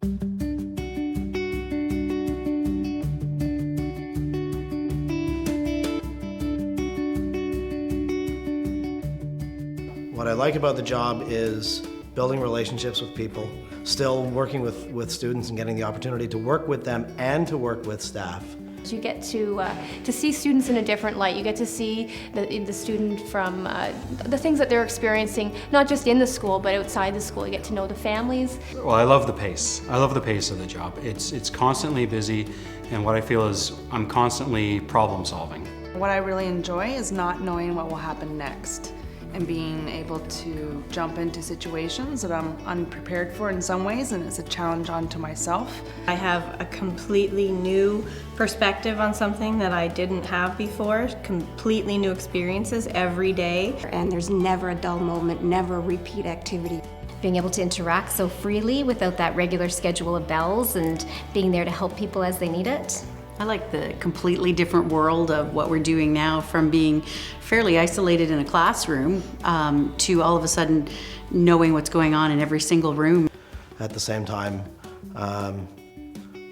What I like about the job is building relationships with people, still working with students and getting the opportunity to work with them and to work with staff. You get to see students in a different light. You get to see the student from the things that they're experiencing, not just in the school, but outside the school. You get to know the families. Well, I love the pace. I love the pace of the job. It's constantly busy, and what I feel is I'm constantly problem solving. What I really enjoy is not knowing what will happen next, and being able to jump into situations that I'm unprepared for in some ways, and it's a challenge onto myself. I have a completely new perspective on something that I didn't have before, completely new experiences every day. And there's never a dull moment, never a repeat activity. Being able to interact so freely without that regular schedule of bells and being there to help people as they need it. I like the completely different world of what we're doing now, from being fairly isolated in a classroom to all of a sudden knowing what's going on in every single room. At the same time,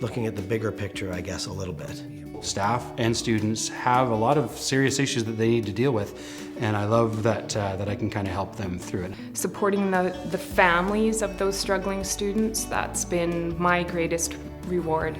looking at the bigger picture, I guess, a little bit. Staff and students have a lot of serious issues that they need to deal with, and I love that I can kind of help them through it. Supporting the families of those struggling students, that's been my greatest reward.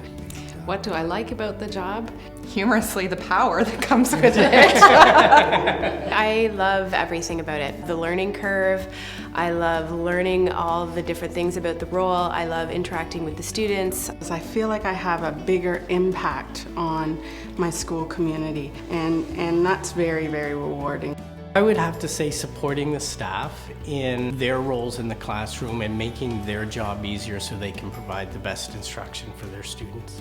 What do I like about the job? Humorously, the power that comes with it. I love everything about it. The learning curve. I love learning all the different things about the role. I love interacting with the students. I feel like I have a bigger impact on my school community, and that's very, very rewarding. I would have to say supporting the staff in their roles in the classroom and making their job easier so they can provide the best instruction for their students.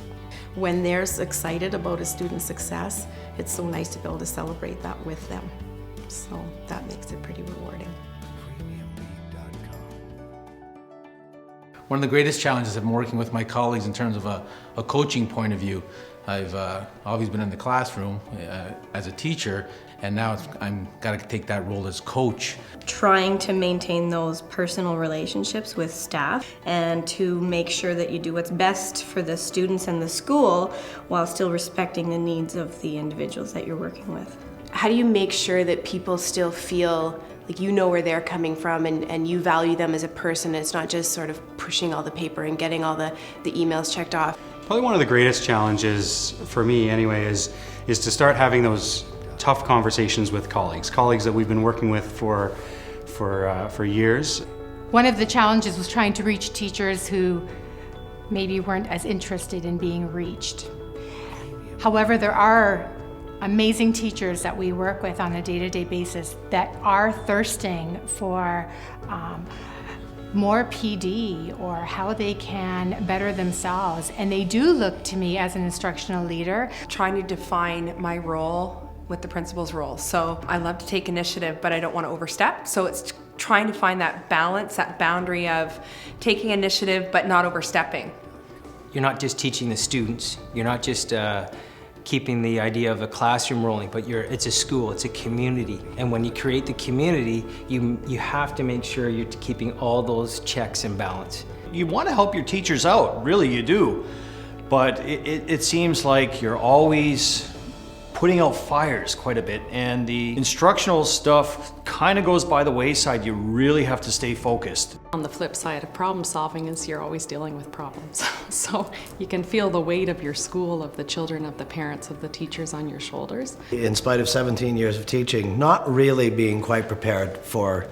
When they're excited about a student's success, it's so nice to be able to celebrate that with them. So that makes it pretty rewarding. One of the greatest challenges of working with my colleagues in terms of a coaching point of view, I've always been in the classroom as a teacher, and now I'm got to take that role as coach. Trying to maintain those personal relationships with staff and to make sure that you do what's best for the students and the school while still respecting the needs of the individuals that you're working with. How do you make sure that people still feel like you know where they're coming from and you value them as a person? It's not just sort of pushing all the paper and getting all the emails checked off. Probably one of the greatest challenges for me anyway is to start having those tough conversations with colleagues that we've been working with for years. One of the challenges was trying to reach teachers who maybe weren't as interested in being reached. However, there are amazing teachers that we work with on a day-to-day basis that are thirsting for more PD or how they can better themselves, and they do look to me as an instructional leader. Trying to define my role with the principal's role. So I love to take initiative, but I don't want to overstep. So it's trying to find that balance, that boundary of taking initiative but not overstepping. You're not just teaching the students. You're not just keeping the idea of a classroom rolling, but it's a school, it's a community. And when you create the community, you have to make sure you're keeping all those checks in balance. You want to help your teachers out, really you do. But it seems like you're always putting out fires quite a bit, and the instructional stuff kind of goes by the wayside. You really have to stay focused. On the flip side of problem solving is you're always dealing with problems. So you can feel the weight of your school, of the children, of the parents, of the teachers on your shoulders. In spite of 17 years of teaching, not really being quite prepared for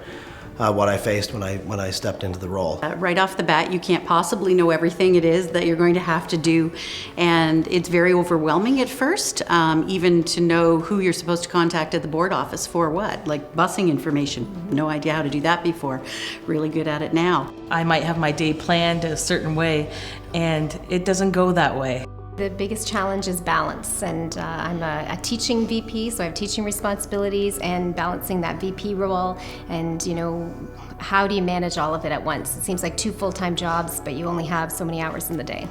what I faced when I stepped into the role. Right off the bat, you can't possibly know everything it is that you're going to have to do, and it's very overwhelming at first, even to know who you're supposed to contact at the board office for what, like busing information. No idea how to do that before. Really good at it now. I might have my day planned a certain way, and it doesn't go that way. The biggest challenge is balance, and I'm a teaching VP, so I have teaching responsibilities and balancing that VP role, and how do you manage all of it at once? It seems like 2 full-time jobs, but you only have so many hours in the day.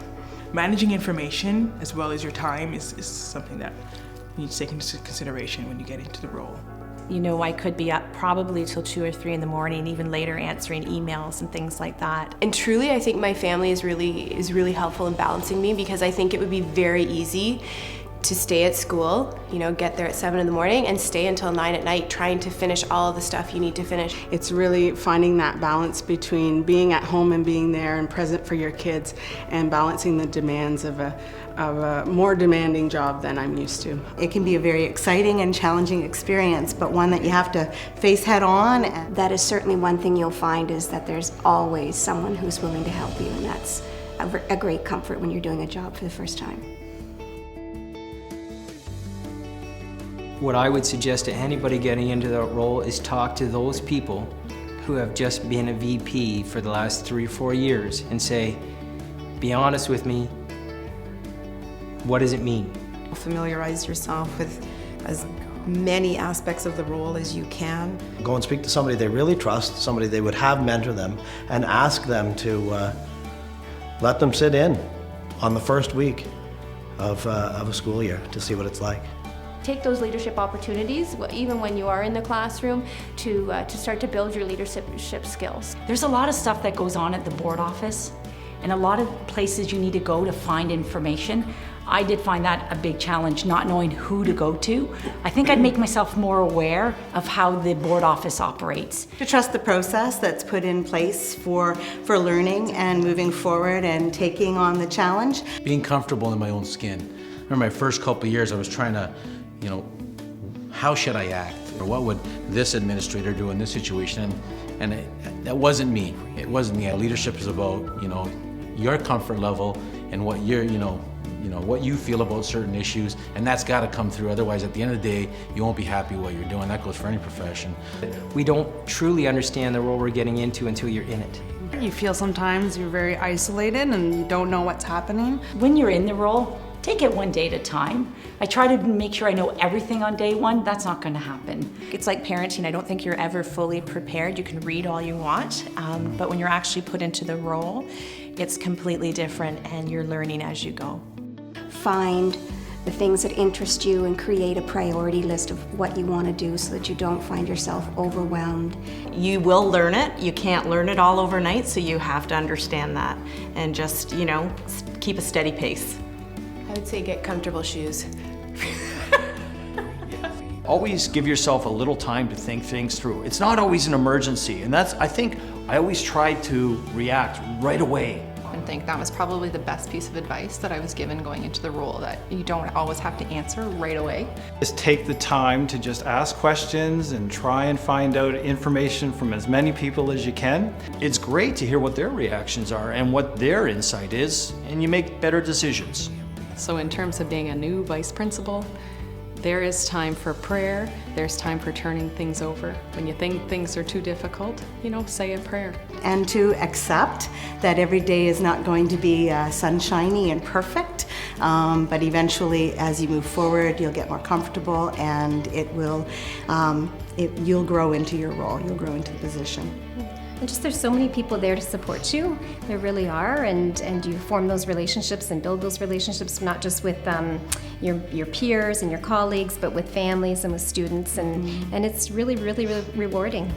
Managing information as well as your time is something that you need to take into consideration when you get into the role. You know, I could be up probably till 2 or 3 in the morning, even later answering emails and things like that. And truly, I think my family is really helpful in balancing me, because I think it would be very easy to stay at school, you know, get there at 7 in the morning and stay until 9 at night trying to finish all of the stuff you need to finish. It's really finding that balance between being at home and being there and present for your kids, and balancing the demands of a more demanding job than I'm used to. It can be a very exciting and challenging experience, but one that you have to face head on. That is certainly one thing you'll find, is that there's always someone who's willing to help you, and that's a great comfort when you're doing a job for the first time. What I would suggest to anybody getting into that role is talk to those people who have just been a VP for the last 3 or 4 years and say, be honest with me, what does it mean? Familiarize yourself with as many aspects of the role as you can. Go and speak to somebody they really trust, somebody they would have mentor them, and ask them to let them sit in on the first week of a school year to see what it's like. Take those leadership opportunities, even when you are in the classroom, to start to build your leadership skills. There's a lot of stuff that goes on at the board office, and a lot of places you need to go to find information. I did find that a big challenge, not knowing who to go to. I think I'd make myself more aware of how the board office operates. To trust the process that's put in place for learning and moving forward and taking on the challenge. Being comfortable in my own skin. I remember my first couple of years I was trying to, you know, how should I act? Or what would this administrator do in this situation? And that wasn't me. It wasn't me. Leadership is about, you know, your comfort level and what you're, you know, what you feel about certain issues, and that's got to come through. Otherwise, at the end of the day, you won't be happy with what you're doing. That goes for any profession. We don't truly understand the role we're getting into until you're in it. You feel sometimes you're very isolated and you don't know what's happening. When you're in the role, take it one day at a time. I try to make sure I know everything on day one. That's not going to happen. It's like parenting. I don't think you're ever fully prepared. You can read all you want, but when you're actually put into the role, it's completely different, and you're learning as you go. Find the things that interest you and create a priority list of what you want to do so that you don't find yourself overwhelmed. You will learn it. You can't learn it all overnight, so you have to understand that and just, you know, keep a steady pace. I would say get comfortable shoes. Always give yourself a little time to think things through. It's not always an emergency, and that's, I think, I always try to react right away. I think that was probably the best piece of advice that I was given going into the role, that you don't always have to answer right away. Just take the time to just ask questions and try and find out information from as many people as you can. It's great to hear what their reactions are and what their insight is, and you make better decisions. So in terms of being a new vice principal, there is time for prayer, there's time for turning things over. When you think things are too difficult, you know, say a prayer. And to accept that every day is not going to be sunshiny and perfect, but eventually as you move forward, you'll get more comfortable, and it will, you'll grow into your role, you'll grow into the position. And just there's so many people there to support you. There really are, and you form those relationships and build those relationships, not just with your peers and your colleagues, but with families and with students, and it's really, really, really rewarding.